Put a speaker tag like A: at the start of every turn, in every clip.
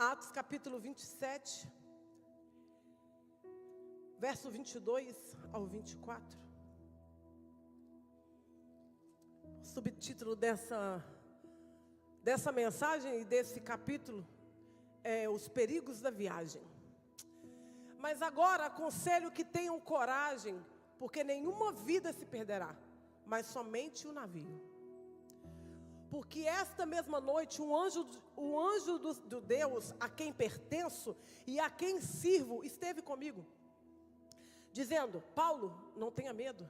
A: Atos capítulo 27, verso 22 ao 24. O subtítulo dessa mensagem e desse capítulo é Os Perigos da Viagem. Mas agora aconselho que tenham coragem, porque nenhuma vida se perderá, mas somente o navio. Porque esta mesma noite o anjo do Deus a quem pertenço e a quem sirvo esteve comigo, dizendo: Paulo, não tenha medo,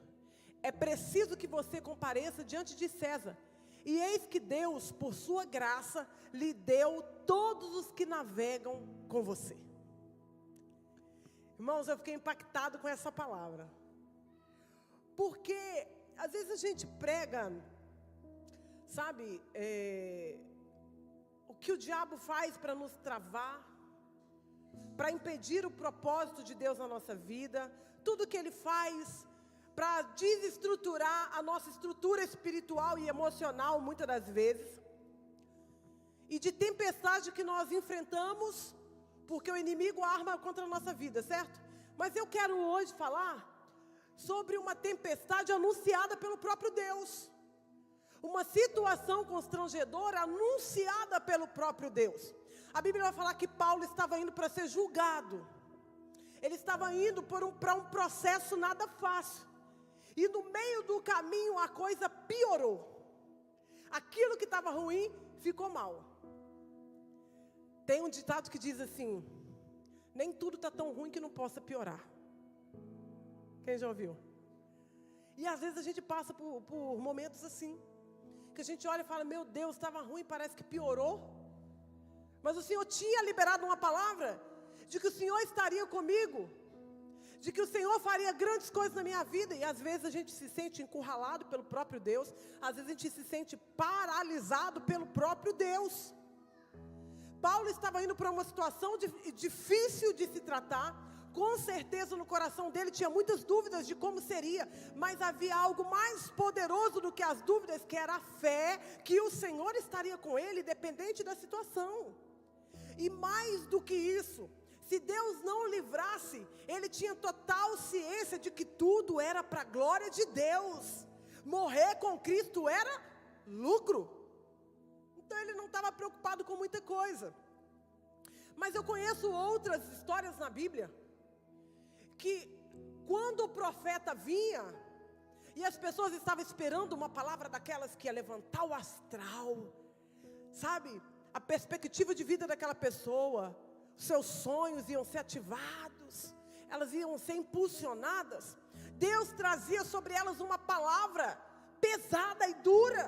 A: é preciso que você compareça diante de César. E eis que Deus, por sua graça, lhe deu todos os que navegam com você. Irmãos, eu fiquei impactado com essa palavra. Porque às vezes a gente prega, sabe, o que o diabo faz para nos travar, para impedir o propósito de Deus na nossa vida, tudo que ele faz para desestruturar a nossa estrutura espiritual e emocional, muitas das vezes, e de tempestade que nós enfrentamos, porque o inimigo arma contra a nossa vida, certo? Mas eu quero hoje falar sobre uma tempestade anunciada pelo próprio Deus. Uma situação constrangedora anunciada pelo próprio Deus. A Bíblia vai falar que Paulo estava indo para ser julgado. Ele estava indo para um processo nada fácil. E no meio do caminho a coisa piorou. Aquilo que estava ruim ficou mal. Tem um ditado que diz assim: nem tudo está tão ruim que não possa piorar. Quem já ouviu? E às vezes a gente passa por momentos assim, que a gente olha e fala: meu Deus, estava ruim, parece que piorou. Mas o Senhor tinha liberado uma palavra de que o Senhor estaria comigo, de que o Senhor faria grandes coisas na minha vida. E às vezes a gente se sente encurralado pelo próprio Deus, às vezes a gente se sente paralisado pelo próprio Deus. Paulo estava indo para uma situação difícil de se tratar. Com certeza no coração dele tinha muitas dúvidas de como seria, mas havia algo mais poderoso do que as dúvidas, que era a fé que o Senhor estaria com ele, independente da situação. E mais do que isso, se Deus não o livrasse, ele tinha total ciência de que tudo era para a glória de Deus. Morrer com Cristo era lucro. Então ele não estava preocupado com muita coisa. Mas eu conheço outras histórias na Bíblia, que quando o profeta vinha, e as pessoas estavam esperando uma palavra daquelas que ia levantar o astral, sabe, a perspectiva de vida daquela pessoa, seus sonhos iam ser ativados, elas iam ser impulsionadas, Deus trazia sobre elas uma palavra pesada e dura.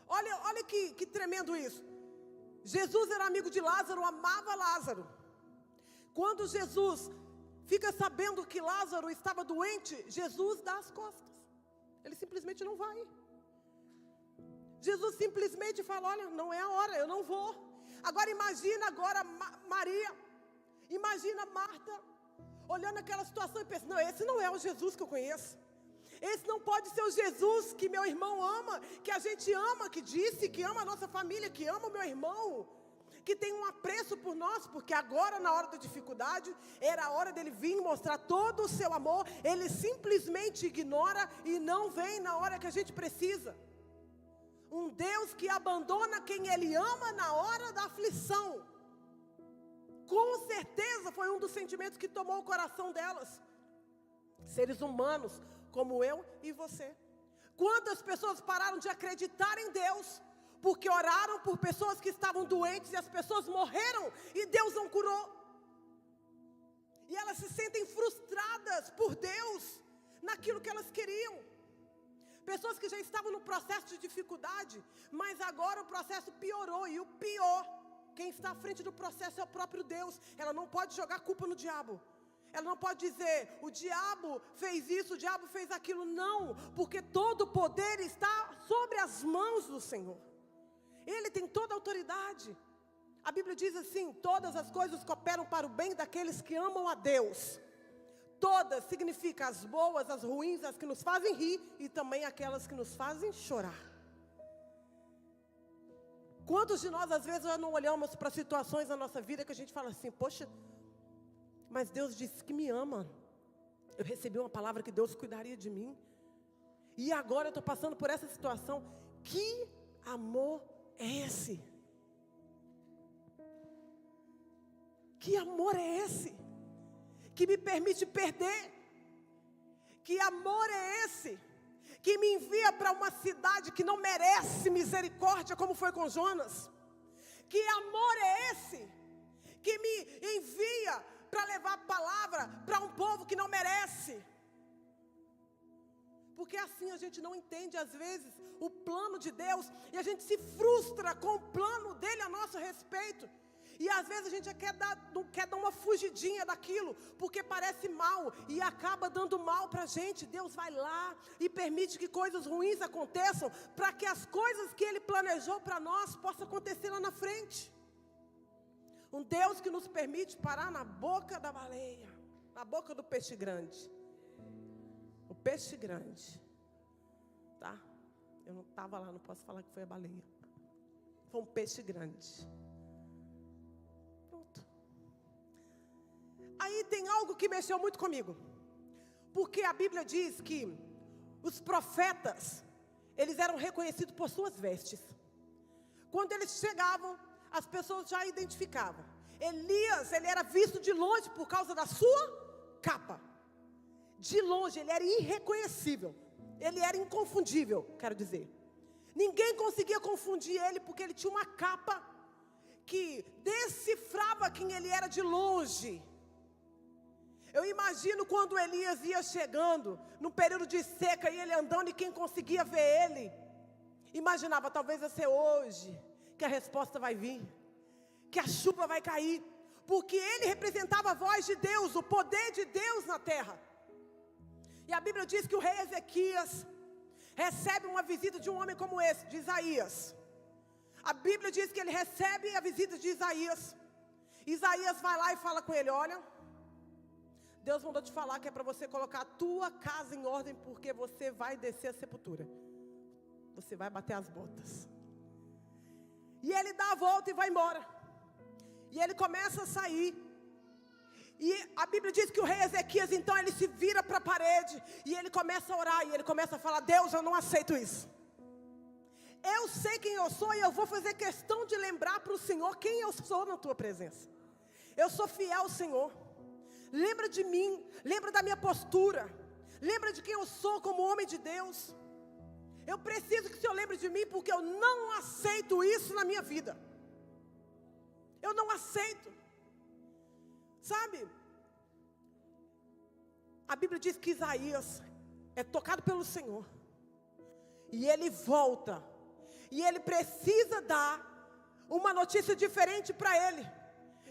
A: Olha que tremendo isso. Jesus era amigo de Lázaro, amava Lázaro. Quando Jesus fica sabendo que Lázaro estava doente, Jesus dá as costas. Ele simplesmente não vai. Jesus simplesmente fala: olha, não é a hora, eu não vou. Agora imagina Maria, imagina Marta, olhando aquela situação e pensa: não, esse não é o Jesus que eu conheço. Esse não pode ser o Jesus que meu irmão ama, que a gente ama, que disse que ama a nossa família, que ama o meu irmão, que tem um apreço por nós, porque agora na hora da dificuldade, era a hora dele vir mostrar todo o seu amor. Ele simplesmente ignora e não vem na hora que a gente precisa. Um Deus que abandona quem ele ama na hora da aflição. Com certeza foi um dos sentimentos que tomou o coração delas. Seres humanos como eu e você. Quantas pessoas pararam de acreditar em Deus, porque oraram por pessoas que estavam doentes e as pessoas morreram e Deus não curou. E elas se sentem frustradas por Deus naquilo que elas queriam. Pessoas que já estavam no processo de dificuldade, mas agora o processo piorou. E o pior, quem está à frente do processo é o próprio Deus. Ela não pode jogar culpa no diabo. Ela não pode dizer: o diabo fez isso, o diabo fez aquilo. Não, porque todo o poder está sobre as mãos do Senhor. Ele tem toda a autoridade. A Bíblia diz assim: todas as coisas cooperam para o bem daqueles que amam a Deus. Todas significa as boas, as ruins, as que nos fazem rir e também aquelas que nos fazem chorar. Quantos de nós, às vezes, já não olhamos para situações na nossa vida que a gente fala assim, poxa, mas Deus disse que me ama. Eu recebi uma palavra que Deus cuidaria de mim. E agora eu estou passando por essa situação. Que amor é esse? Que amor é esse? Que me permite perder? Que amor é esse? Que me envia para uma cidade que não merece misericórdia, como foi com Jonas? Que amor é esse? Que me envia para levar a palavra para um povo que não merece? Porque assim a gente não entende às vezes o plano de Deus, e a gente se frustra com o plano dele a nosso respeito. E às vezes a gente quer dar uma fugidinha daquilo, porque parece mal, e acaba dando mal para a gente. Deus vai lá e permite que coisas ruins aconteçam, para que as coisas que Ele planejou para nós possam acontecer lá na frente. Um Deus que nos permite parar na boca da baleia, na boca do peixe grande. O peixe grande, tá? Eu não estava lá, não posso falar que foi a baleia. Foi um peixe grande. Aí tem algo que mexeu muito comigo, porque a Bíblia diz que os profetas, eles eram reconhecidos por suas vestes. Quando eles chegavam, as pessoas já identificavam. Elias, ele era visto de longe por causa da sua capa. De longe, ele era irreconhecível, ele era inconfundível, quero dizer. Ninguém conseguia confundir ele, porque ele tinha uma capa que decifrava quem ele era de longe. Eu imagino quando Elias ia chegando, num período de seca, e ele andando, e quem conseguia ver ele, imaginava, talvez vai ser hoje, que a resposta vai vir, que a chuva vai cair, porque ele representava a voz de Deus, o poder de Deus na terra. E a Bíblia diz que o rei Ezequias recebe uma visita de um homem como esse, de Isaías. A Bíblia diz que ele recebe a visita de Isaías. Isaías vai lá e fala com ele, olha, Deus mandou te falar que é para você colocar a tua casa em ordem, porque você vai descer a sepultura. Você vai bater as botas. E ele dá a volta e vai embora. E ele começa a sair. E a Bíblia diz que o rei Ezequias, então, ele se vira para a parede. E ele começa a orar. E ele começa a falar, Deus, eu não aceito isso. Eu sei quem eu sou, e eu vou fazer questão de lembrar para o Senhor quem eu sou na tua presença. Eu sou fiel ao Senhor. Lembra de mim, lembra da minha postura, lembra de quem eu sou como homem de Deus. Eu preciso que o Senhor lembre de mim, porque eu não aceito isso na minha vida. Eu não aceito. Sabe? A Bíblia diz que Isaías é tocado pelo Senhor, e ele volta, e ele precisa dar uma notícia diferente para ele.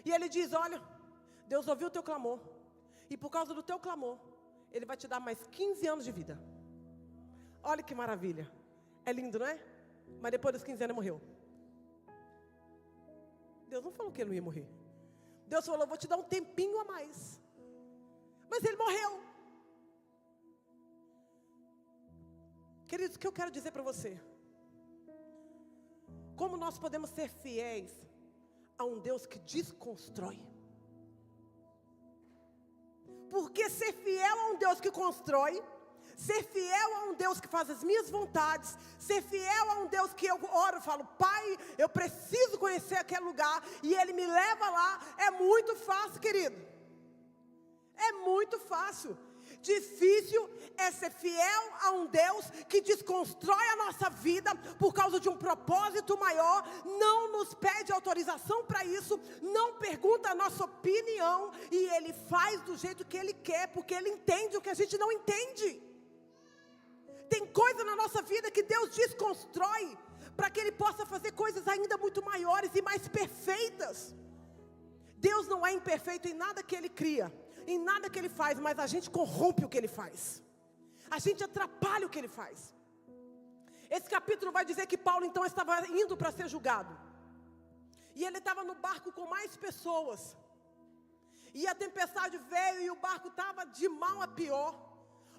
A: E ele diz, olha, Deus ouviu o teu clamor, e por causa do teu clamor, Ele vai te dar mais 15 anos de vida. Olha que maravilha. É lindo, não é? Mas depois dos 15 anos ele morreu. Deus não falou que ele não ia morrer. Deus falou, vou te dar um tempinho a mais. Mas ele morreu. Queridos, o que eu quero dizer para você? Como nós podemos ser fiéis a um Deus que desconstrói? Porque ser fiel a um Deus que constrói, ser fiel a um Deus que faz as minhas vontades, ser fiel a um Deus que eu oro e falo, Pai, eu preciso conhecer aquele lugar, e Ele me leva lá, é muito fácil, querido. É muito fácil. Difícil é ser fiel a um Deus que desconstrói a nossa vida por causa de um propósito maior, não nos pede autorização para isso, não pergunta a nossa opinião, e Ele faz do jeito que Ele quer, porque Ele entende o que a gente não entende. Tem coisa na nossa vida que Deus desconstrói, para que Ele possa fazer coisas ainda muito maiores e mais perfeitas. Deus não é imperfeito em nada que Ele cria, em nada que Ele faz, mas a gente corrompe o que Ele faz. A gente atrapalha o que Ele faz. Esse capítulo vai dizer que Paulo então estava indo para ser julgado. E ele estava no barco com mais pessoas. E a tempestade veio e o barco estava de mal a pior.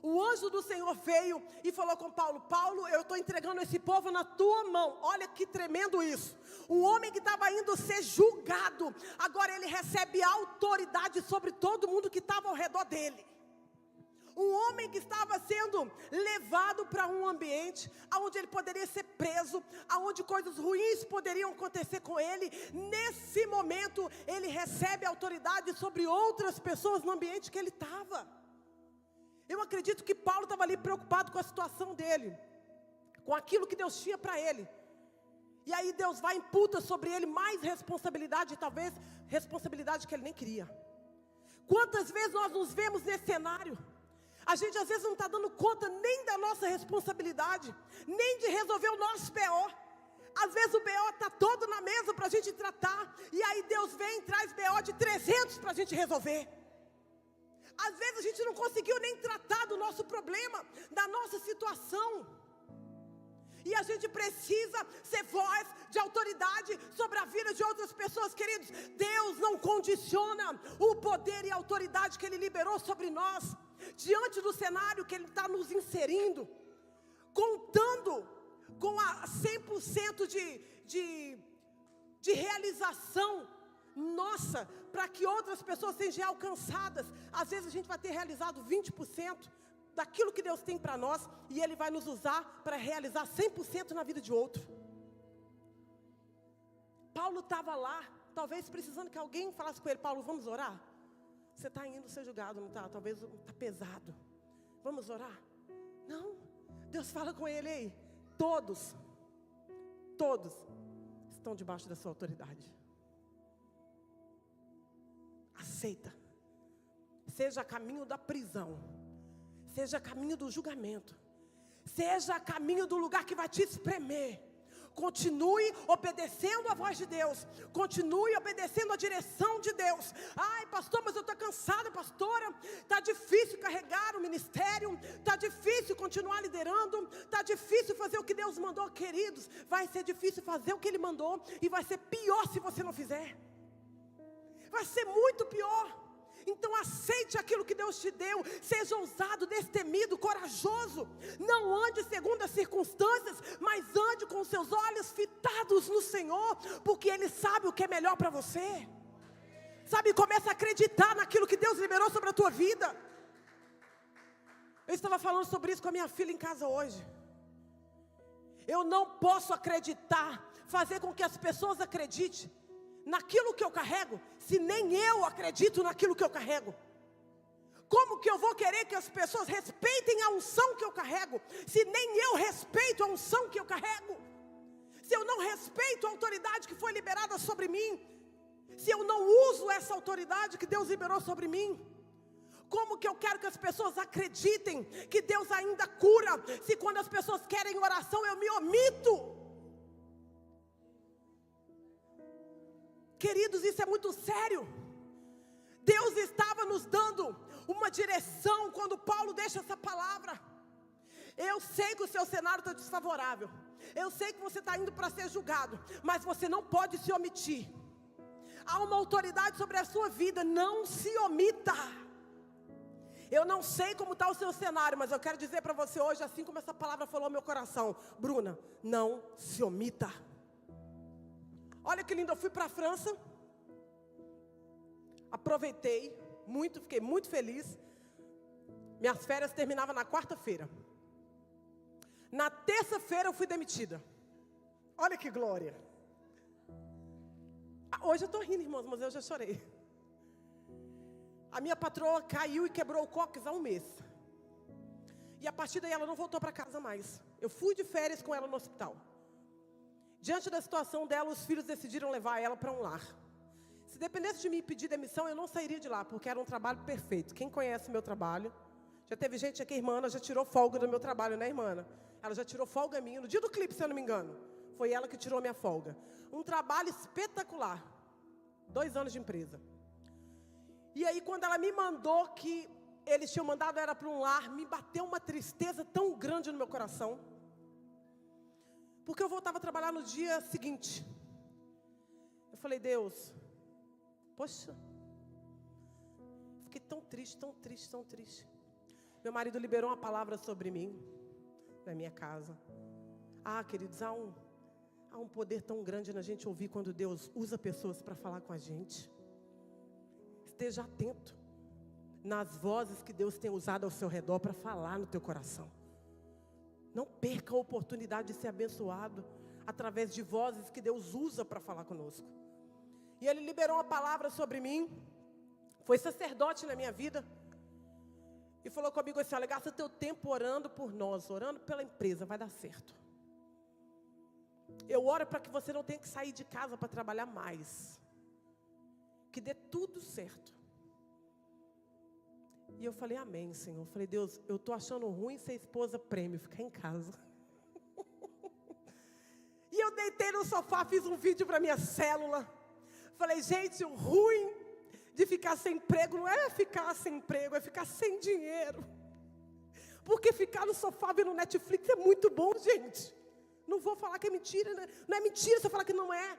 A: O anjo do Senhor veio e falou com Paulo: Paulo, eu estou entregando esse povo na tua mão. Olha que tremendo isso. Um homem que estava indo ser julgado, agora ele recebe autoridade sobre todo mundo que estava ao redor dele. Um homem que estava sendo levado para um ambiente onde ele poderia ser preso, onde coisas ruins poderiam acontecer com ele. Nesse momento, ele recebe autoridade sobre outras pessoas no ambiente que ele estava. Eu acredito que Paulo estava ali preocupado com a situação dele, com aquilo que Deus tinha para ele. E aí Deus vai e imputa sobre ele mais responsabilidade, talvez responsabilidade que ele nem queria. Quantas vezes nós nos vemos nesse cenário? A gente às vezes não está dando conta nem da nossa responsabilidade, nem de resolver o nosso BO. Às vezes o BO está todo na mesa para a gente tratar, e aí Deus vem e traz BO de 300 para a gente resolver. Às vezes a gente não conseguiu nem tratar do nosso problema, da nossa situação. E a gente precisa ser voz de autoridade sobre a vida de outras pessoas, queridos. Deus não condiciona o poder e a autoridade que Ele liberou sobre nós, diante do cenário que Ele está nos inserindo, contando com a 100% de realização nossa, para que outras pessoas sejam alcançadas. Às vezes a gente vai ter realizado 20% daquilo que Deus tem para nós, e Ele vai nos usar para realizar 100% na vida de outro. Paulo estava lá, talvez precisando que alguém falasse com ele: Paulo, vamos orar? Você está indo ser julgado, não está? Talvez está pesado. Vamos orar? Não. Deus fala com ele: ei, todos estão debaixo da sua autoridade. Aceita. Seja a caminho da prisão, seja a caminho do julgamento, seja a caminho do lugar que vai te espremer. Continue obedecendo a voz de Deus, continue obedecendo a direção de Deus. Ai, pastor, mas eu estou cansada, pastora. Está difícil carregar o ministério, está difícil continuar liderando, está difícil fazer o que Deus mandou. Queridos, vai ser difícil fazer o que Ele mandou, e vai ser pior se você não fizer. Vai ser muito pior. Então aceite aquilo que Deus te deu. Seja ousado, destemido, corajoso. Não ande segundo as circunstâncias, mas ande com os seus olhos fitados no Senhor, porque Ele sabe o que é melhor para você. Sabe, começa a acreditar naquilo que Deus liberou sobre a tua vida. Eu estava falando sobre isso com a minha filha em casa hoje. Eu não posso acreditar, fazer com que as pessoas acreditem naquilo que eu carrego, se nem eu acredito naquilo que eu carrego. Como que eu vou querer que as pessoas respeitem a unção que eu carrego, se nem eu respeito a unção que eu carrego? Se eu não respeito a autoridade que foi liberada sobre mim, se eu não uso essa autoridade que Deus liberou sobre mim, como que eu quero que as pessoas acreditem que Deus ainda cura, se quando as pessoas querem oração eu me omito? Queridos, isso é muito sério. Deus estava nos dando uma direção quando Paulo deixa essa palavra. Eu sei que o seu cenário está desfavorável, eu sei que você está indo para ser julgado, mas você não pode se omitir. Há uma autoridade sobre a sua vida, não se omita. Eu não sei como está o seu cenário, mas eu quero dizer para você hoje, assim como essa palavra falou ao meu coração: Bruna, não se omita. Olha que lindo, eu fui para a França, aproveitei muito, fiquei muito feliz. Minhas férias terminavam na quarta-feira. Na terça-feira eu fui demitida. Olha que glória. Hoje eu estou rindo, irmãos, mas eu já chorei. A minha patroa caiu e quebrou o cóccix há um mês. E a partir daí ela não voltou para casa mais. Eu fui de férias com ela no hospital. Diante da situação dela, os filhos decidiram levar ela para um lar. Se dependesse de mim pedir demissão, eu não sairia de lá, porque era um trabalho perfeito. Quem conhece o meu trabalho, já teve gente aqui, a irmã Ana já tirou folga do meu trabalho, né, irmã Ana? Ela já tirou folga minha, no dia do clipe, se eu não me engano. Foi ela que tirou a minha folga. Um trabalho espetacular. 2 anos de empresa. E aí, quando ela me mandou que eles tinham mandado ela para um lar, me bateu uma tristeza tão grande no meu coração. Porque eu voltava a trabalhar no dia seguinte. Eu falei: Deus, poxa, fiquei tão triste, tão triste, tão triste. Meu marido liberou uma palavra sobre mim, na minha casa. Queridos, há um poder tão grande na gente ouvir quando Deus usa pessoas para falar com a gente. Esteja atento nas vozes que Deus tem usado ao seu redor para falar no teu coração. Não perca a oportunidade de ser abençoado através de vozes que Deus usa para falar conosco. E Ele liberou uma palavra sobre mim. Foi sacerdote na minha vida. E falou comigo assim: olha, gasta teu tempo orando por nós, orando pela empresa, vai dar certo. Eu oro para que você não tenha que sair de casa para trabalhar mais. Que dê tudo certo. E eu falei, amém, Senhor. Eu falei, Deus, eu estou achando ruim ser esposa prêmio, ficar em casa. E eu deitei no sofá, fiz um vídeo para minha célula. Falei, gente, o ruim de ficar sem emprego não é ficar sem emprego, é ficar sem dinheiro. Porque ficar no sofá vendo Netflix é muito bom, gente. Não vou falar que é mentira, né? Não é mentira se eu falar que não é.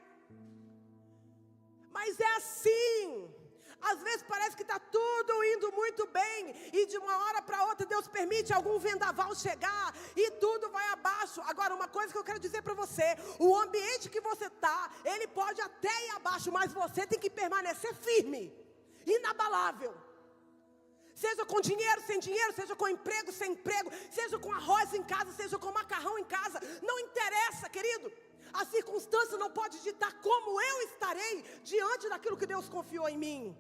A: Mas é assim. Às vezes parece que está tudo indo muito bem, e de uma hora para outra Deus permite algum vendaval chegar, e tudo vai abaixo. Agora, uma coisa que eu quero dizer para você: o ambiente que você está, ele pode até ir abaixo, mas você tem que permanecer firme, inabalável. Seja com dinheiro, sem dinheiro, seja com emprego, sem emprego, seja com arroz em casa, seja com macarrão em casa, não interessa, querido. A circunstância não pode ditar como eu estarei diante daquilo que Deus confiou em mim.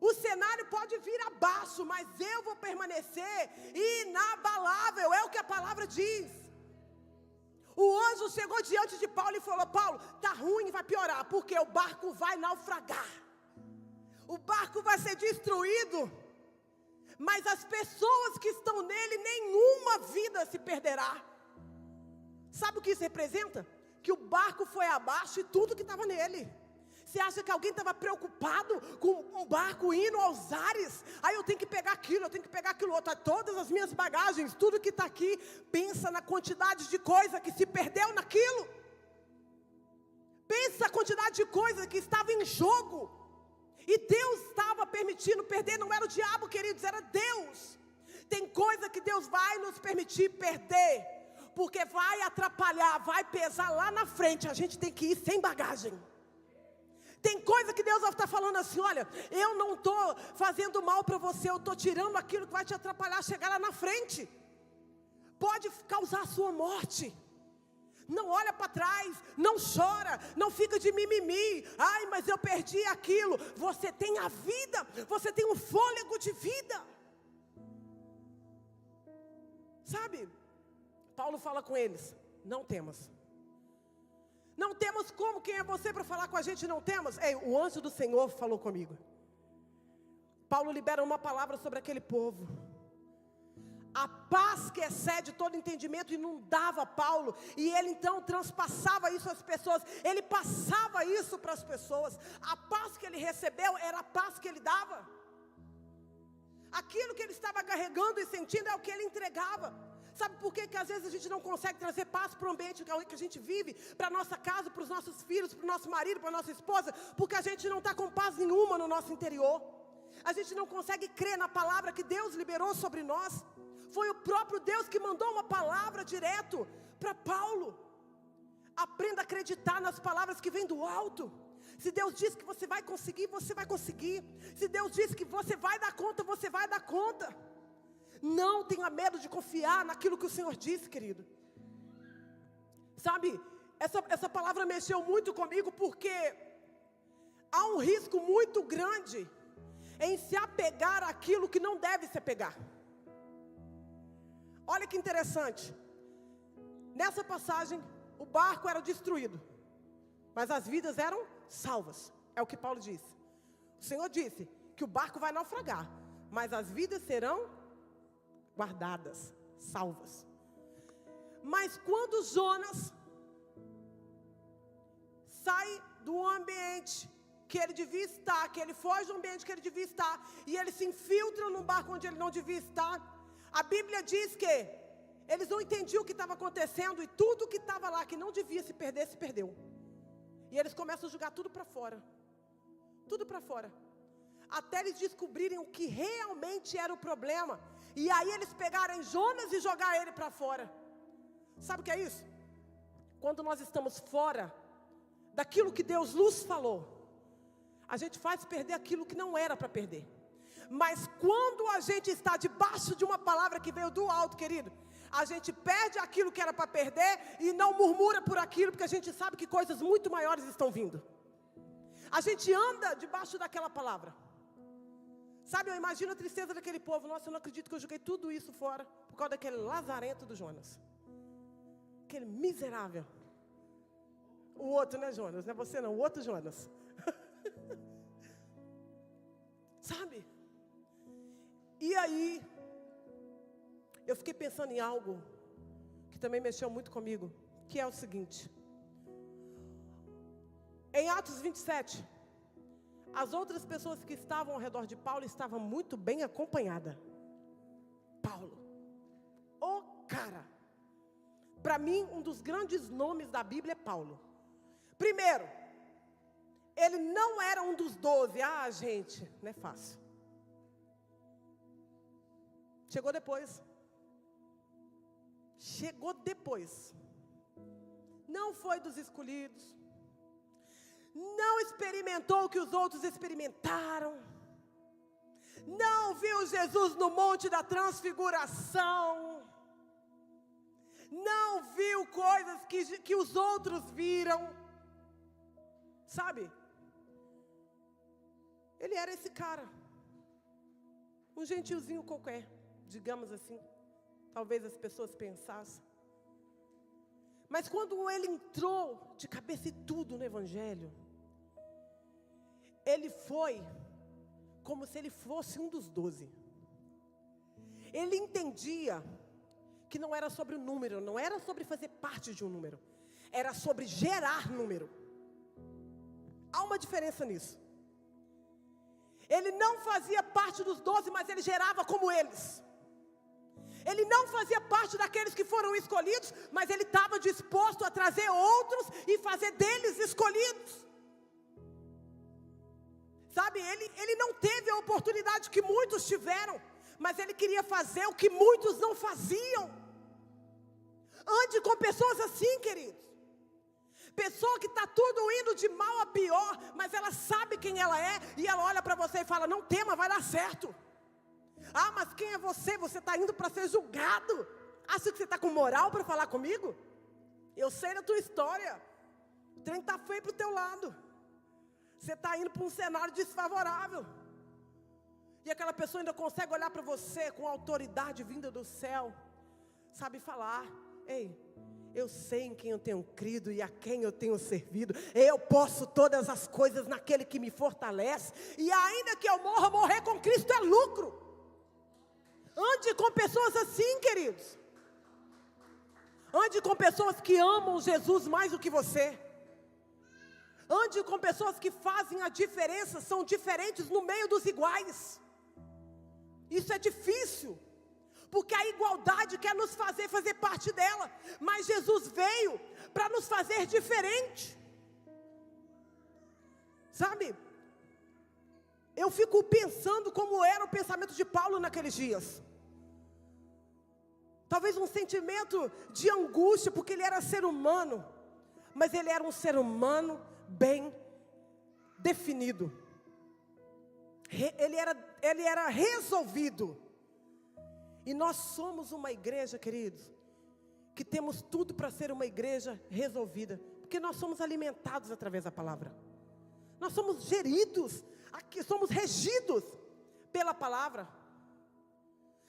A: O cenário pode vir abaixo, mas eu vou permanecer inabalável, é o que a palavra diz. O anjo chegou diante de Paulo e falou: Paulo, está ruim e vai piorar, porque o barco vai naufragar. O barco vai ser destruído, mas as pessoas que estão nele, nenhuma vida se perderá. Sabe o que isso representa? Que o barco foi abaixo e tudo que estava nele. Você acha que alguém estava preocupado com um barco indo aos ares? Aí eu tenho que pegar aquilo, eu tenho que pegar aquilo outro. Todas as minhas bagagens, tudo que está aqui. Pensa na quantidade de coisa que se perdeu naquilo. Pensa a quantidade de coisa que estava em jogo. E Deus estava permitindo perder, não era o diabo, queridos, era Deus. Tem coisa que Deus vai nos permitir perder, porque vai atrapalhar, vai pesar lá na frente. A gente tem que ir sem bagagem. Tem coisa que Deus vai estar falando assim: olha, eu não estou fazendo mal para você, eu estou tirando aquilo que vai te atrapalhar chegar lá na frente. Pode causar a sua morte. Não olha para trás, não chora, não fica de mimimi. Ai, mas eu perdi aquilo. Você tem a vida, você tem um fôlego de vida. Sabe? Paulo fala com eles: não temas. Não temos como, quem é você para falar com a gente? Não temos. Ei, o anjo do Senhor falou comigo. Paulo libera uma palavra sobre aquele povo. A paz que excede todo entendimento inundava Paulo, e ele então transpassava isso às pessoas, ele passava isso para as pessoas. A paz que ele recebeu era a paz que ele dava. Aquilo que ele estava carregando e sentindo é o que ele entregava. Sabe por que às vezes a gente não consegue trazer paz para o ambiente que a gente vive, para a nossa casa, para os nossos filhos, para o nosso marido, para a nossa esposa? Porque a gente não está com paz nenhuma no nosso interior. A gente não consegue crer na palavra que Deus liberou sobre nós. Foi o próprio Deus que mandou uma palavra direto para Paulo. Aprenda a acreditar nas palavras que vêm do alto. Se Deus diz que você vai conseguir, você vai conseguir. Se Deus diz que você vai dar conta, você vai dar conta. Não tenha medo de confiar naquilo que o Senhor disse, querido. Sabe, essa palavra mexeu muito comigo, porque há um risco muito grande em se apegar àquilo que não deve se apegar. Olha que interessante. Nessa passagem, o barco era destruído, mas as vidas eram salvas. É o que Paulo disse. O Senhor disse que o barco vai naufragar, mas as vidas serão guardadas, salvas. Mas quando Jonas sai do ambiente que ele devia estar, que ele foge do ambiente que ele devia estar, e ele se infiltra num barco onde ele não devia estar, a Bíblia diz que eles não entendiam o que estava acontecendo, e tudo que estava lá, que não devia se perder, se perdeu. E eles começam a jogar tudo para fora. Tudo para fora. até eles descobrirem o que realmente era o problema. E aí eles pegaram Jonas e jogaram ele para fora. Sabe o que é isso? Quando nós estamos fora daquilo que Deus nos falou, a gente faz perder aquilo que não era para perder. Mas quando a gente está debaixo de uma palavra que veio do alto, querido, a gente perde aquilo que era para perder e não murmura por aquilo, porque a gente sabe que coisas muito maiores estão vindo. A gente anda debaixo daquela palavra. Sabe, eu imagino a tristeza daquele povo. Nossa, eu não acredito que eu joguei tudo isso fora por causa daquele lazarento do Jonas. Aquele miserável. O outro, né, Jonas? Não é você não, o outro Jonas. Sabe? E aí, eu fiquei pensando em algo que também mexeu muito comigo, que é o seguinte. Em Atos 27, as outras pessoas que estavam ao redor de Paulo estavam muito bem acompanhadas. Paulo, o cara, para mim, um dos grandes nomes da Bíblia é Paulo. Primeiro, ele não era um dos 12. Ah, gente, não é fácil. Chegou depois. Chegou depois. Não foi dos escolhidos. Não experimentou o que os outros experimentaram. Não viu Jesus no Monte da Transfiguração. Não viu coisas que os outros viram. Sabe? Ele era esse cara. Um gentilzinho qualquer, digamos assim. Talvez as pessoas pensassem. Mas quando ele entrou de cabeça e tudo no Evangelho, ele foi como se ele fosse um dos 12. Ele entendia que não era sobre o número, não era sobre fazer parte de um número, era sobre gerar número. Há uma diferença nisso. Ele não fazia parte dos 12, mas ele gerava como eles. Ele não fazia parte daqueles que foram escolhidos, mas ele estava disposto a trazer outros e fazer deles escolhidos. Sabe, ele não teve a oportunidade que muitos tiveram, mas ele queria fazer o que muitos não faziam. Ande com pessoas assim, queridos. Pessoa que está tudo indo de mal a pior, mas ela sabe quem ela é, e ela olha para você e fala, não tema, vai dar certo. Ah, mas quem é você? Você está indo para ser julgado. Acha que você está com moral para falar comigo? Eu sei da tua história. O trem está feio para o teu lado. Você está indo para um cenário desfavorável. E aquela pessoa ainda consegue olhar para você com autoridade vinda do céu. Sabe falar, ei, eu sei em quem eu tenho crido e a quem eu tenho servido. Eu posso todas as coisas naquele que me fortalece. E ainda que eu morra, morrer com Cristo é lucro. Ande com pessoas assim, queridos. Ande com pessoas que amam Jesus mais do que você. Ande com pessoas que fazem a diferença, são diferentes no meio dos iguais. Isso é difícil, porque a igualdade quer nos fazer parte dela. Mas Jesus veio para nos fazer diferente. Sabe? Eu fico pensando como era o pensamento de Paulo naqueles dias. Talvez um sentimento de angústia, porque ele era ser humano. Mas ele era um ser humano bem definido. Ele era resolvido. E nós somos uma igreja, queridos, que temos tudo para ser uma igreja resolvida. Porque nós somos alimentados através da palavra. Nós somos geridos, aqui somos regidos pela palavra.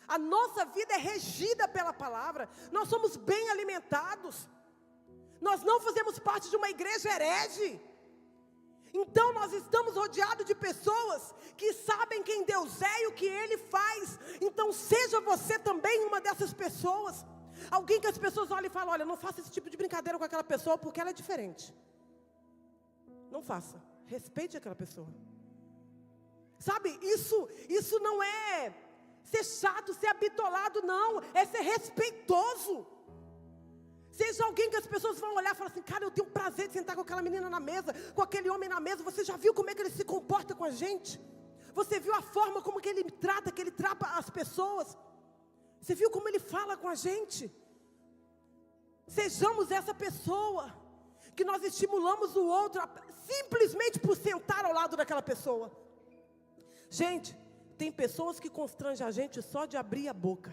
A: A nossa vida é regida pela palavra. Nós somos bem alimentados. Nós não fazemos parte de uma igreja herege. Então nós estamos rodeados de pessoas que sabem quem Deus é e o que Ele faz. Então seja você também uma dessas pessoas. Alguém que as pessoas olham e falam, olha, não faça esse tipo de brincadeira com aquela pessoa porque ela é diferente. Não faça, respeite aquela pessoa. Sabe, isso não é ser chato, ser habitolado, não. É ser respeitoso. Seja alguém que as pessoas vão olhar e falar assim, cara, eu tenho prazer de sentar com aquela menina na mesa, com aquele homem na mesa. Você já viu como é que ele se comporta com a gente? Você viu a forma como que ele trata as pessoas? Você viu como ele fala com a gente? Sejamos essa pessoa que nós estimulamos o outro simplesmente por sentar ao lado daquela pessoa. Gente, tem pessoas que constrangem a gente só de abrir a boca.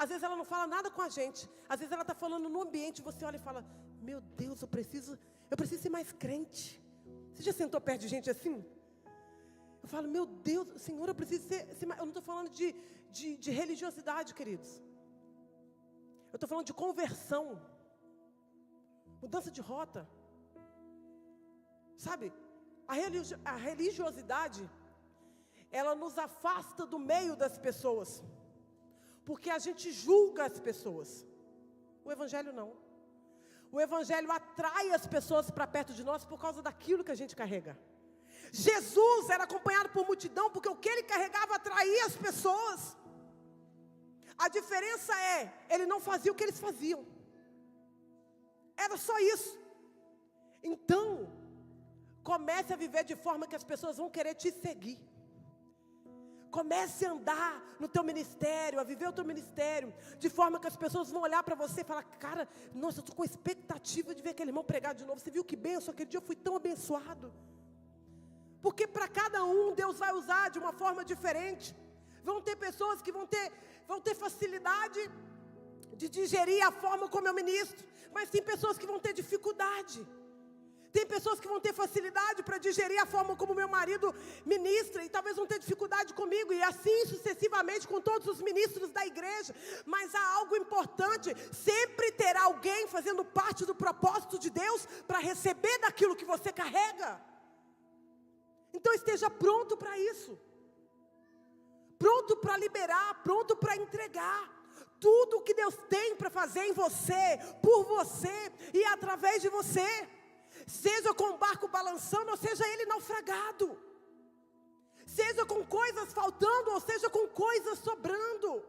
A: Às vezes ela não fala nada com a gente. Às vezes ela está falando no ambiente, você olha e fala: meu Deus, eu preciso ser mais crente. Você já sentou perto de gente assim? Eu falo: meu Deus, Senhor, eu preciso ser mais. Eu não estou falando de religiosidade, queridos. Eu estou falando de conversão. Mudança de rota. Sabe, a religiosidade, ela nos afasta do meio das pessoas. Porque a gente julga as pessoas. O Evangelho não. O Evangelho atrai as pessoas para perto de nós por causa daquilo que a gente carrega. Jesus era acompanhado por multidão porque o que ele carregava atraía as pessoas. A diferença é, ele não fazia o que eles faziam. Era só isso. Então, comece a viver de forma que as pessoas vão querer te seguir. Comece a andar no teu ministério, a viver o teu ministério, de forma que as pessoas vão olhar para você e falar: cara, nossa, eu estou com expectativa de ver aquele irmão pregar de novo. Você viu que benção, aquele dia eu fui tão abençoado. Porque para cada um, Deus vai usar de uma forma diferente. Vão ter pessoas que vão ter facilidade de digerir a forma como eu ministro, mas tem pessoas que vão ter dificuldade. Tem pessoas que vão ter facilidade para digerir a forma como meu marido ministra, e talvez vão ter dificuldade comigo, e assim sucessivamente com todos os ministros da igreja. Mas há algo importante: sempre terá alguém fazendo parte do propósito de Deus para receber daquilo que você carrega. Então esteja pronto para isso, pronto para liberar, pronto para entregar tudo o que Deus tem para fazer em você, por você e através de você. Seja com o barco balançando, ou seja ele naufragado. Seja com coisas faltando, ou seja com coisas sobrando.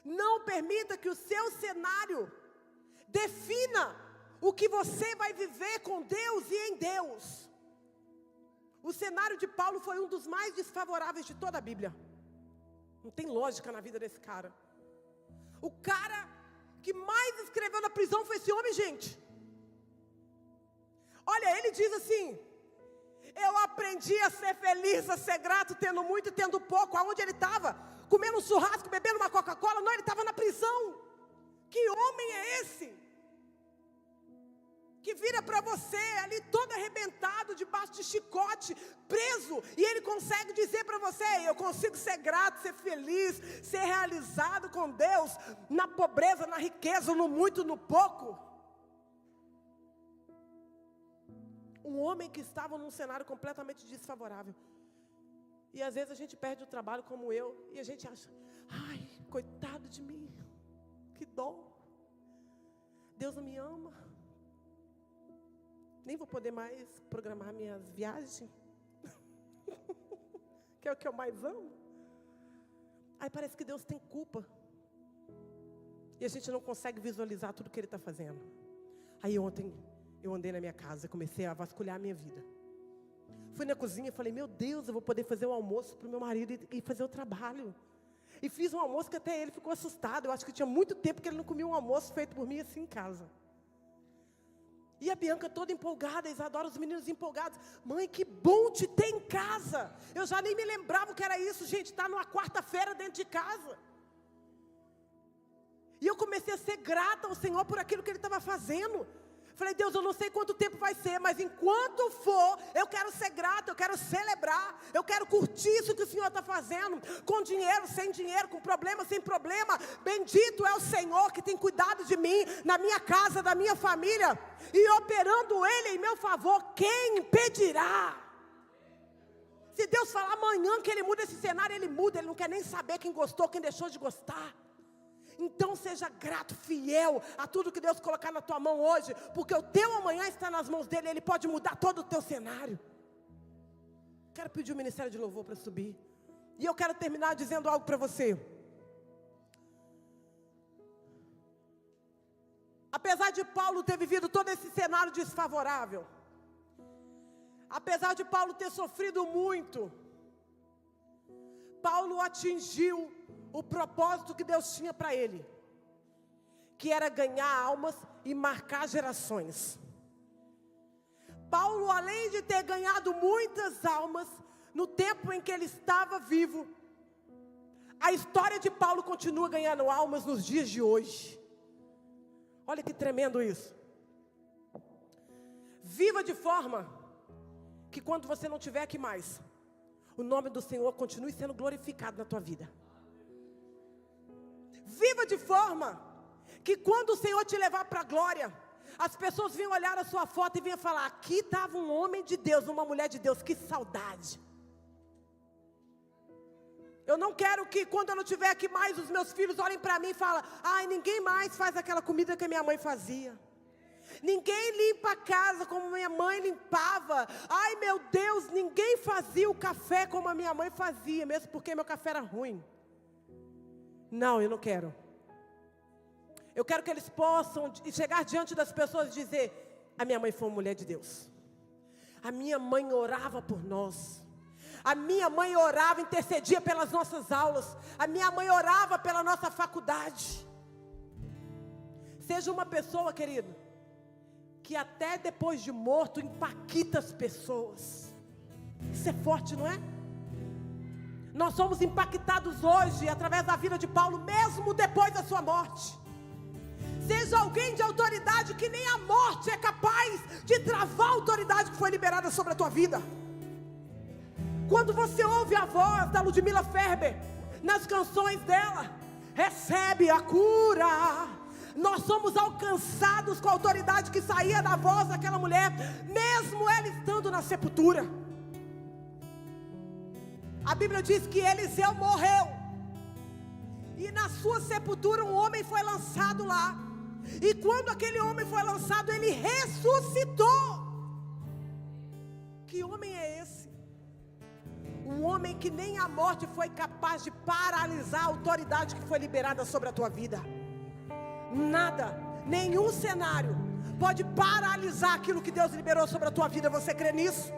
A: Não permita que o seu cenário defina o que você vai viver com Deus e em Deus. O cenário de Paulo foi um dos mais desfavoráveis de toda a Bíblia. Não tem lógica na vida desse cara. O cara que mais escreveu na prisão foi esse homem, gente. Olha, ele diz assim: eu aprendi a ser feliz, a ser grato, tendo muito e tendo pouco. Aonde ele estava? Comendo um churrasco, bebendo uma Coca-Cola? Não, ele estava na prisão. Que homem é esse? Que vira para você ali todo arrebentado, debaixo de chicote, preso, e ele consegue dizer para você: eu consigo ser grato, ser feliz, ser realizado com Deus, na pobreza, na riqueza, no muito, no pouco. Um homem que estava num cenário completamente desfavorável. E às vezes a gente perde o trabalho como eu, e a gente acha: ai, coitado de mim, que dó, Deus não me ama, nem vou poder mais programar minhas viagens, que é o que eu mais amo. Aí parece que Deus tem culpa, e a gente não consegue visualizar tudo que Ele está fazendo. Aí ontem eu andei na minha casa, comecei a vasculhar a minha vida. Fui na cozinha e falei: meu Deus, eu vou poder fazer o almoço para o meu marido e fazer o trabalho. E fiz um almoço que até ele ficou assustado. Eu acho que tinha muito tempo que ele não comia um almoço feito por mim assim em casa. E a Bianca toda empolgada, a Isadora, os meninos empolgados: mãe, que bom te ter em casa. Eu já nem me lembrava o que era isso, gente, estar numa quarta-feira dentro de casa. E eu comecei a ser grata ao Senhor por aquilo que Ele estava fazendo. Falei: Deus, eu não sei quanto tempo vai ser, mas enquanto for, eu quero ser grato, eu quero celebrar, eu quero curtir isso que o Senhor está fazendo, com dinheiro, sem dinheiro, com problema, sem problema. Bendito é o Senhor que tem cuidado de mim, na minha casa, da minha família, e operando Ele em meu favor, quem impedirá? Se Deus falar amanhã que Ele muda esse cenário, Ele muda. Ele não quer nem saber quem gostou, quem deixou de gostar. Então seja grato, fiel a tudo que Deus colocar na tua mão hoje, porque o teu amanhã está nas mãos dEle. Ele pode mudar todo o teu cenário. Quero pedir o ministério de louvor para subir. E eu quero terminar dizendo algo para você. Apesar de Paulo ter vivido todo esse cenário desfavorável, apesar de Paulo ter sofrido muito, Paulo atingiu o propósito que Deus tinha para ele, que era ganhar almas e marcar gerações. Paulo, além de ter ganhado muitas almas, no tempo em que ele estava vivo, a história de Paulo continua ganhando almas nos dias de hoje. Olha que tremendo isso. Viva de forma que quando você não estiver aqui mais, o nome do Senhor continue sendo glorificado na tua vida. Viva de forma que quando o Senhor te levar para a glória, as pessoas vinham olhar a sua foto e vinham falar: aqui estava um homem de Deus, uma mulher de Deus, que saudade. Eu não quero que quando eu não estiver aqui mais, os meus filhos olhem para mim e falem: ai, ninguém mais faz aquela comida que a minha mãe fazia. Ninguém limpa a casa como minha mãe limpava. Ai, meu Deus, ninguém fazia o café como a minha mãe fazia, mesmo porque meu café era ruim. Não, eu não quero. Eu quero que eles possam chegar diante das pessoas e dizer: a minha mãe foi uma mulher de Deus. A minha mãe orava por nós. A minha mãe orava, intercedia pelas nossas aulas. A minha mãe orava pela nossa faculdade. Seja uma pessoa, querido, que até depois de morto impacta as pessoas. Isso é forte, não é? Nós somos impactados hoje através da vida de Paulo, mesmo depois da sua morte. Seja alguém de autoridade, que nem a morte é capaz de travar a autoridade que foi liberada sobre a tua vida. Quando você ouve a voz da Ludmila Ferber nas canções dela, recebe a cura. Nós somos alcançados com a autoridade que saía da voz daquela mulher, mesmo ela estando na sepultura. A Bíblia diz que Eliseu morreu, e na sua sepultura um homem foi lançado lá. E quando aquele homem foi lançado, ele ressuscitou. Que homem é esse? Um homem que nem a morte foi capaz de paralisar a autoridade que foi liberada sobre a tua vida. Nada, nenhum cenário pode paralisar aquilo que Deus liberou sobre a tua vida. Você crê nisso?